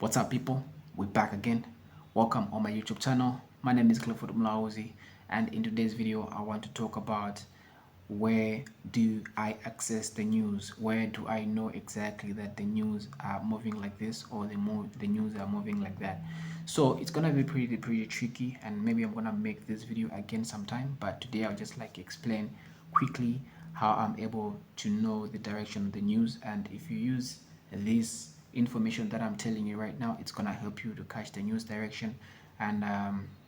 What's up, people? We're back again. Welcome on my YouTube channel. My name is Clifford Mlauzi, and in today's video, I want to talk about where do I access the news? Where do I know exactly that the news are moving like this or the news are moving like that? So it's gonna be pretty tricky, and maybe I'm gonna make this video again sometime. But today I'll just like explain quickly how I'm able to know the direction of the news, and if you use this information that I'm telling you right now, it's gonna help you to catch the news direction. And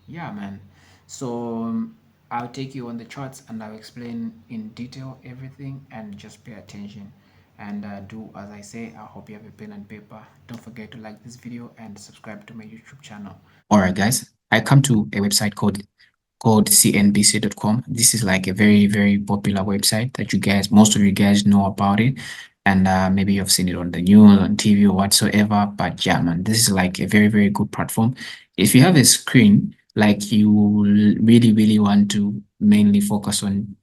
yeah, man. So I'll take you on the charts and I'll explain in detail everything, and just pay attention and do as I say. I hope you have a pen and paper. Don't forget to like this video and subscribe to my YouTube channel. All right, guys. I come to a website called cnbc.com. This is like a very popular website that most of you guys know about it, and maybe you've seen it on the news, on TV, or whatsoever. But yeah, man, this is like a very good platform. If you have a screen, like you really want to mainly focus on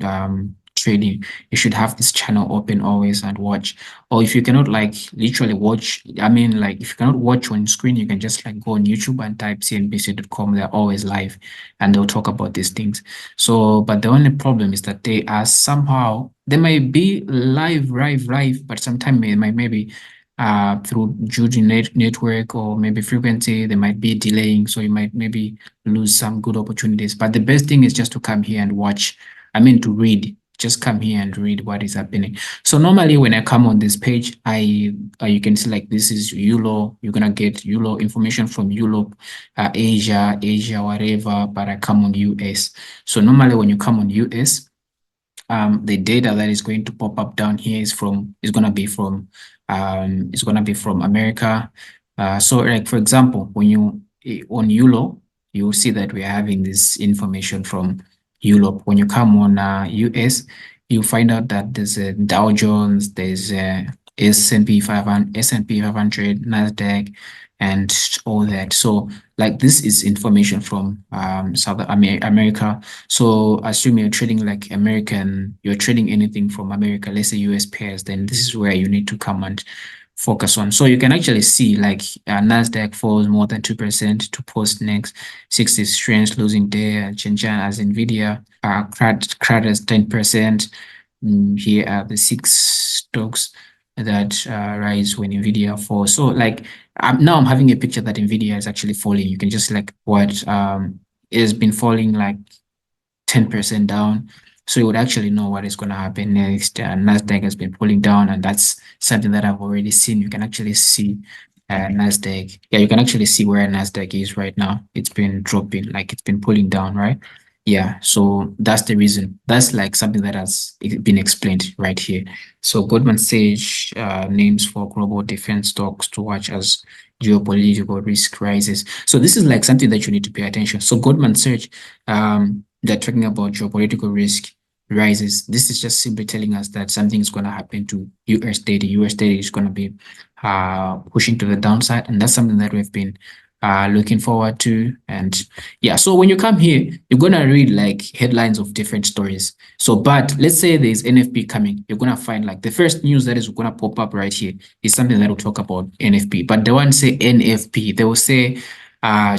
trading, you should have this channel open always and watch. Or if you cannot like literally watch, I mean, like if you cannot watch on screen, you can just like go on YouTube and type cnbc.com. They're always live and they'll talk about these things. So, but the only problem is that they might be live, but sometimes maybe through network or maybe frequency, they might be delaying. So you might maybe lose some good opportunities. But the best thing is just to come here and watch. I mean, to read. Just come here and read what is happening. So normally when I come on this page, you can see like this is EULO. You're gonna get EULO information from Europe, Asia, whatever. But I come on US. So normally when you come on US, the data that is going to pop up down here is gonna be from America. So like for example, when you on EULO, you will see that we are having this information from Europe. When you come on US, you find out that there's a Dow Jones, there's a S&P 500, Nasdaq, and all that. So like this is information from South America. So assume you're trading like you're trading anything from America, let's say US pairs, then this is where you need to come and focus on. So you can actually see like Nasdaq falls more than 2% to post next 60 strange losing day. Shenzhen as Nvidia, CRAD as 10%. Here are the 6 stocks that rise when Nvidia falls. So like now I'm having a picture that Nvidia is actually falling. You can just like what it has been falling like 10% down. So you would actually know what is going to happen next. Nasdaq has been pulling down, and that's something that I've already seen. You can actually see Nasdaq. Yeah, you can actually see where Nasdaq is right now. It's been dropping, like it's been pulling down, right? Yeah, so that's the reason. That's like something that has been explained right here. So Goldman Sachs names for global defense stocks to watch as geopolitical risk rises. So this is like something that you need to pay attention. So Goldman Sachs, they're talking about geopolitical risk rises. This is just simply telling us that something is going to happen to US data. US data is going to be pushing to the downside, and that's something that we've been looking forward to. And yeah, so when you come here, you're going to read like headlines of different stories. So, but let's say there's NFP coming, you're going to find like the first news that is going to pop up right here is something that will talk about NFP. But the one say NFP, they will say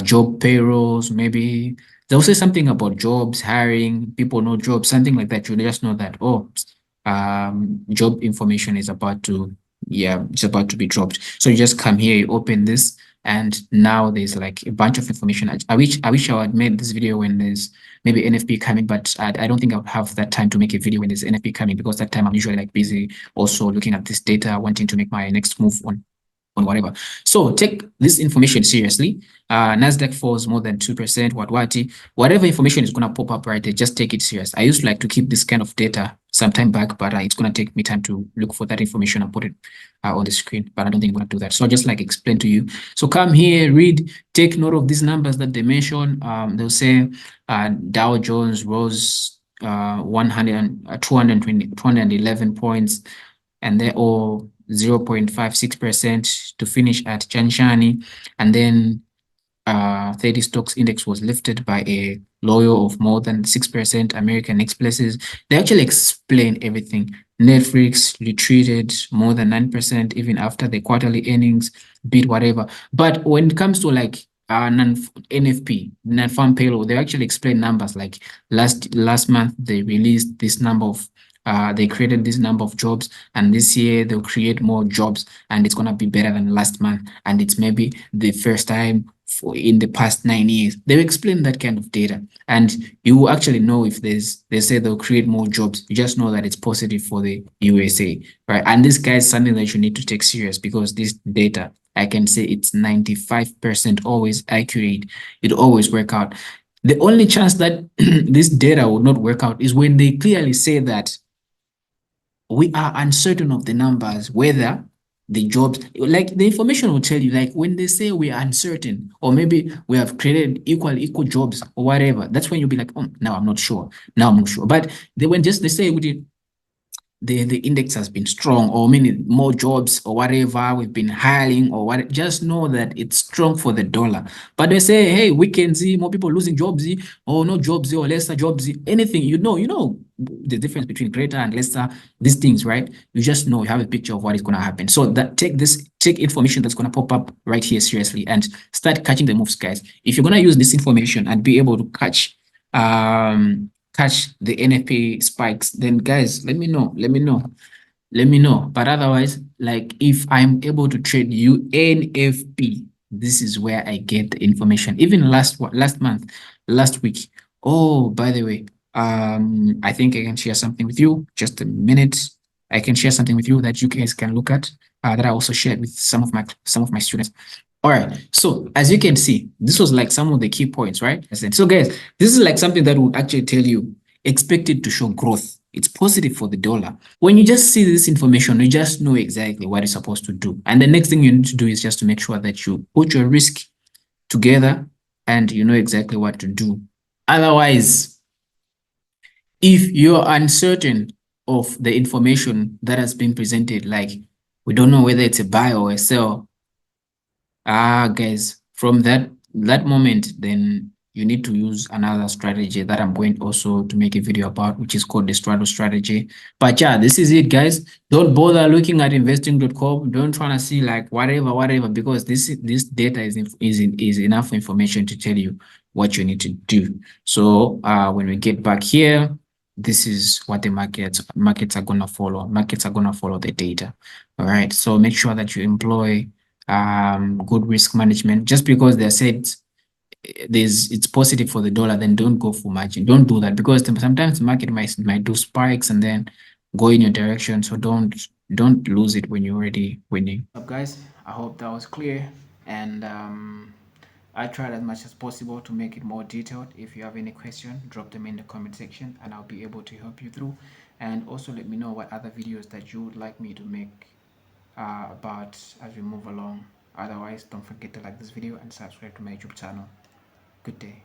job payrolls, maybe they'll say something about jobs, hiring, people know jobs, something like that. You just know that, oh, job information is about to, it's about to be dropped. So you just come here, you open this, and now there's like a bunch of information. I wish I had made this video when there's maybe NFP coming, but I don't think I would have that time to make a video when there's NFP coming, because that time I'm usually like busy also looking at this data, wanting to make my next move on whatever. So take this information seriously. Nasdaq falls more than 2%, whatever information is going to pop up right there, just take it serious. I used to like to keep this kind of data some time back, but it's going to take me time to look for that information and put it on the screen, but I don't think I'm going to do that. So I'll just like explain to you. So come here, read, take note of these numbers that they mention. They'll say Dow Jones rose 211 points, and they're all 0.56% to finish at Janshani. And then 30 stocks index was lifted by a low of more than 6%. American Expresses, they actually explain everything Netflix retreated more than 9% even after the quarterly earnings beat whatever. But when it comes to like NFP, non-farm payroll, they actually explain numbers. Like last month they released this number of they created this number of jobs, and this year they'll create more jobs, and it's gonna be better than last month, and it's maybe the first time in the past 9 years. They'll explain that kind of data, and you will actually know if they say they'll create more jobs. You just know that it's positive for the USA, right? And this guy is something that you need to take serious, because this data, I can say it's 95% always accurate. It always work out. The only chance that this data will not work out is when they clearly say that we are uncertain of the numbers, whether the jobs, like the information will tell you, like when they say we are uncertain, or maybe we have created equal jobs or whatever, that's when you'll be like, oh, now I'm not sure. Now I'm not sure. But they say we did, the index has been strong, or meaning more jobs or whatever we've been hiring or what, just know that it's strong for the dollar. But they say, hey, we can see more people losing jobs, or no jobs, or lesser jobs, anything, you know the difference between greater and lesser, these things, right? You just know, you have a picture of what is going to happen. So that take information that's going to pop up right here seriously, and start catching the moves, guys. If you're going to use this information and be able to catch the NFP spikes, then guys, let me know. But otherwise, like if I'm able to trade UNFP, this is where I get the information. Even last month, last week. Oh, by the way, I think I can share something with you. Just a minute. I can share something with you that you guys can look at. That I also shared with some of my students. All right. So as you can see, this was like some of the key points, right? So guys, this is like something that would actually tell you expected to show growth. It's positive for the dollar. When you just see this information, you just know exactly what you're supposed to do. And the next thing you need to do is just to make sure that you put your risk together and you know exactly what to do. Otherwise, if you're uncertain of the information that has been presented, like we don't know whether it's a buy or a sell, guys, from that moment, then you need to use another strategy that I'm going also to make a video about, which is called the straddle strategy. But yeah, this is it, guys. Don't bother looking at investing.com. Don't try to see like whatever, because this data is enough information to tell you what you need to do. So when we get back here, this is what the markets are gonna follow. Markets are gonna follow the data. All right. So make sure that you employ good risk management. Just because they said it's positive for the dollar, then don't go for margin. Don't do that, because sometimes the market might do spikes and then go in your direction. So don't lose it when you're already winning. Up, guys, I hope that was clear, and I tried as much as possible to make it more detailed. If you have any question, drop them in the comment section and I'll be able to help you through. And also let me know what other videos that you would like me to make about as we move along. Otherwise, don't forget to like this video and subscribe to my YouTube channel. Good day.